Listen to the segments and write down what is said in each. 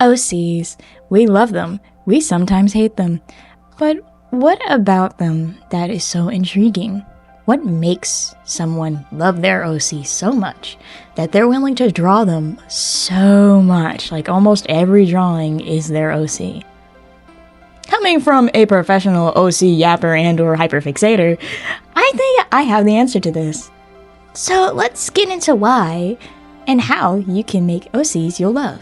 OCs. We love them. We sometimes hate them. But what about them that is so intriguing? What makes someone love their OC so much that they're willing to draw them so much? Like almost every drawing is their OC. Coming from a professional OC yapper and or hyperfixator, I think I have the answer to this. So let's get into why and how you can make OCs you'll love.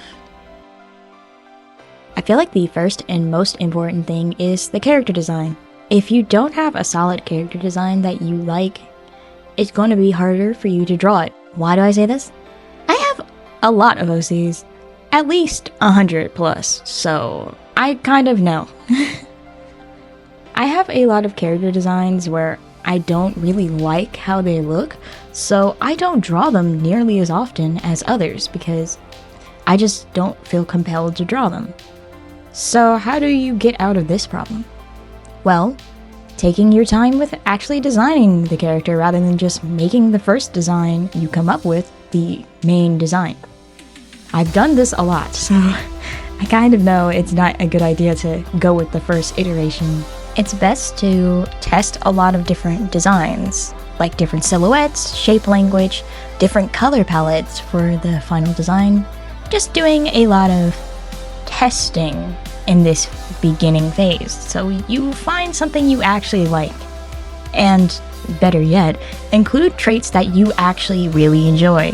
I feel like the first and most important thing is the character design. If you don't have a solid character design that you like, it's going to be harder for you to draw it. Why do I say this? I have a lot of OCs, at least 100 plus, so I kind of know. I have a lot of character designs where I don't really like how they look, so I don't draw them nearly as often as others because I just don't feel compelled to draw them. So how do you get out of this problem? Well, taking your time with actually designing the character rather than just making the first design you come up with the main design. I've done this a lot, so I kind of know it's not a good idea to go with the first iteration. It's best to test a lot of different designs, like different silhouettes, shape language, different color palettes for the final design. Just doing a lot of testing in this beginning phase, so you find something you actually like. And better yet, include traits that you actually really enjoy.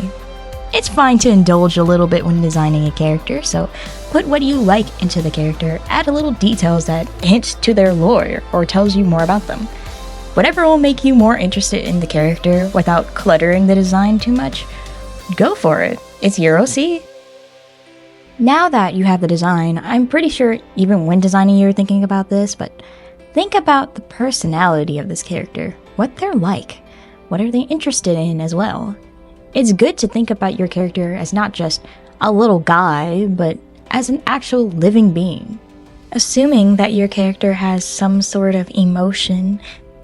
It's fine to indulge a little bit when designing a character, so put what you like into the character, add a little details that hint to their lore or tells you more about them. Whatever will make you more interested in the character without cluttering the design too much, go for it. It's your OC. Now that you have the design, I'm pretty sure even when designing you're thinking about this, but think about the personality of this character, what they're like, what are they interested in as well. It's good to think about your character as not just a little guy, but as an actual living being. Assuming that your character has some sort of emotion,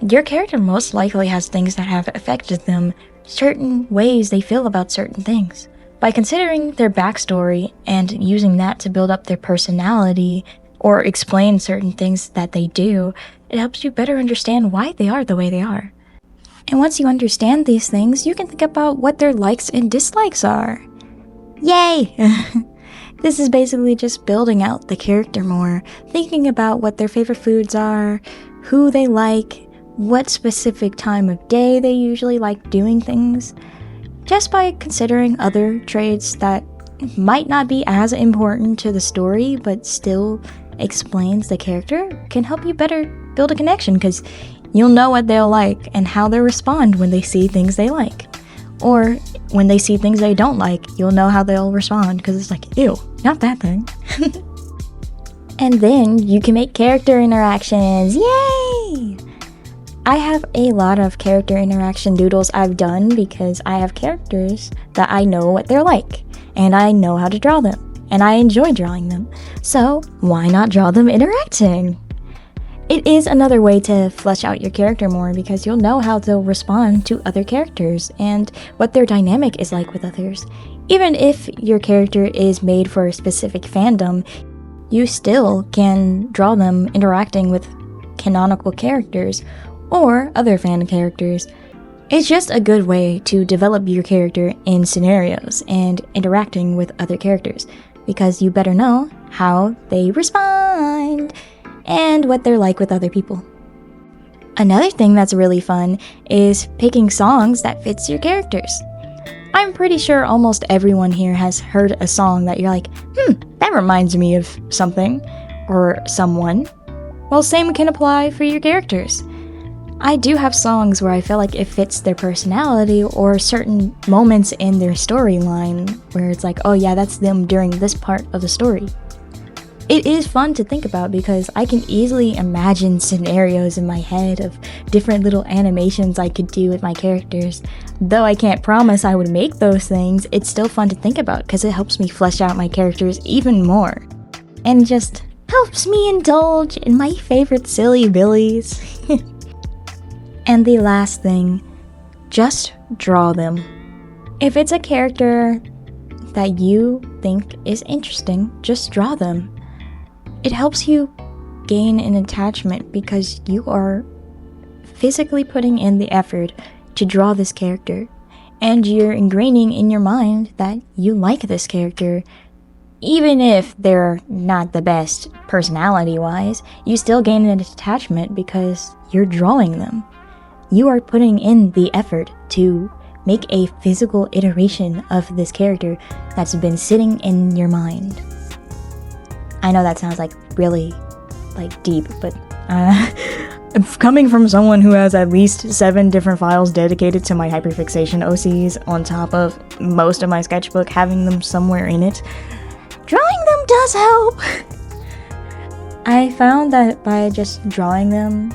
your character most likely has things that have affected them, certain ways they feel about certain things. By considering their backstory and using that to build up their personality or explain certain things that they do, it helps you better understand why they are the way they are. And once you understand these things, you can think about what their likes and dislikes are. Yay! This is basically just building out the character more, thinking about what their favorite foods are, who they like, what specific time of day they usually like doing things. Just by considering other traits that might not be as important to the story but still explains the character can help you better build a connection, because you'll know what they'll like and how they'll respond when they see things they like. Or when they see things they don't like, you'll know how they'll respond, because it's like, ew, not that thing. And then you can make character interactions. Yay! I have a lot of character interaction doodles I've done because I have characters that I know what they're like, and I know how to draw them, and I enjoy drawing them. So why not draw them interacting? It is another way to flesh out your character more because you'll know how they'll respond to other characters and what their dynamic is like with others. Even if your character is made for a specific fandom, you still can draw them interacting with canonical characters or other fan characters. It's just a good way to develop your character in scenarios and interacting with other characters, because you better know how they respond and what they're like with other people. Another thing that's really fun is picking songs that fits your characters. I'm pretty sure almost everyone here has heard a song that you're like, that reminds me of something or someone. Well, same can apply for your characters. I do have songs where I feel like it fits their personality or certain moments in their storyline where it's like, oh yeah, that's them during this part of the story. It is fun to think about because I can easily imagine scenarios in my head of different little animations I could do with my characters. Though I can't promise I would make those things, it's still fun to think about because it helps me flesh out my characters even more. And just helps me indulge in my favorite silly billies. And the last thing, just draw them. If it's a character that you think is interesting, just draw them. It helps you gain an attachment because you are physically putting in the effort to draw this character, and you're ingraining in your mind that you like this character. Even if they're not the best personality-wise, you still gain an attachment because you're drawing them. You are putting in the effort to make a physical iteration of this character that's been sitting in your mind. I know that sounds like really deep, but coming from someone who has at least 7 different files dedicated to my hyperfixation OCs on top of most of my sketchbook having them somewhere in it, drawing them does help. I found that by just drawing them,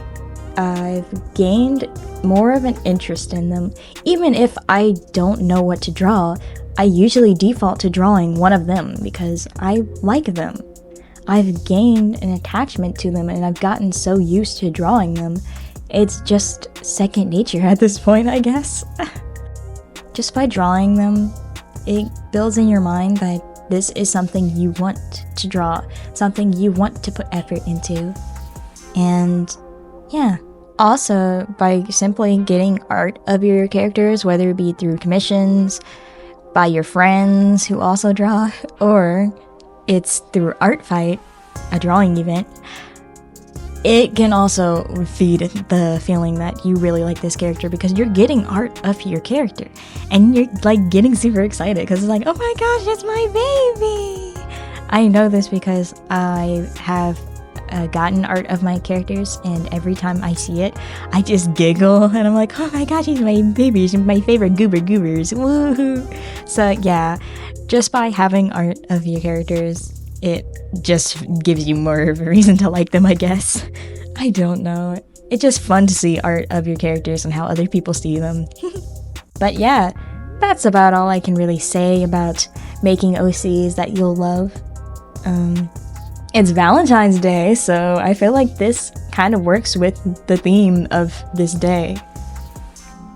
I've gained more of an interest in them. Even if I don't know what to draw, I usually default to drawing one of them because I like them. I've gained an attachment to them and I've gotten so used to drawing them. It's just second nature at this point, I guess. Just by drawing them, it builds in your mind that this is something you want to draw, something you want to put effort into. And yeah. Also, by simply getting art of your characters, whether it be through commissions, by your friends who also draw, or it's through Art Fight, a drawing event, it can also feed the feeling that you really like this character because you're getting art of your character. And you're getting super excited because it's like, oh my gosh, it's my baby! I know this because I have gotten art of my characters, and every time I see it, I just giggle, and I'm like, oh my gosh, he's my baby, he's my favorite goobers, woohoo! So yeah, just by having art of your characters, it just gives you more of a reason to like them, I guess. I don't know. It's just fun to see art of your characters and how other people see them. But yeah, that's about all I can really say about making OCs that you'll love. It's Valentine's Day, so I feel like this kind of works with the theme of this day.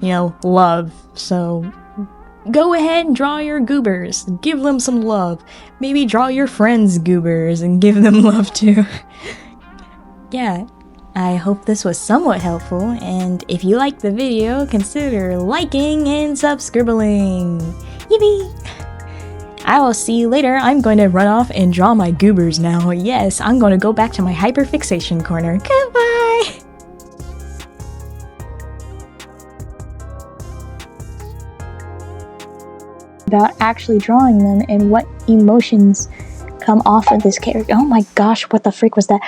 You know, love. So go ahead and draw your goobers. Give them some love. Maybe draw your friends' goobers and give them love too. Yeah, I hope this was somewhat helpful, and if you liked the video, consider liking and subscribing. Yippee! I will see you later. I'm going to run off and draw my goobers now. Yes, I'm going to go back to my hyperfixation corner. Goodbye! About actually drawing them and what emotions come off of this character. Oh my gosh, what the frick was that?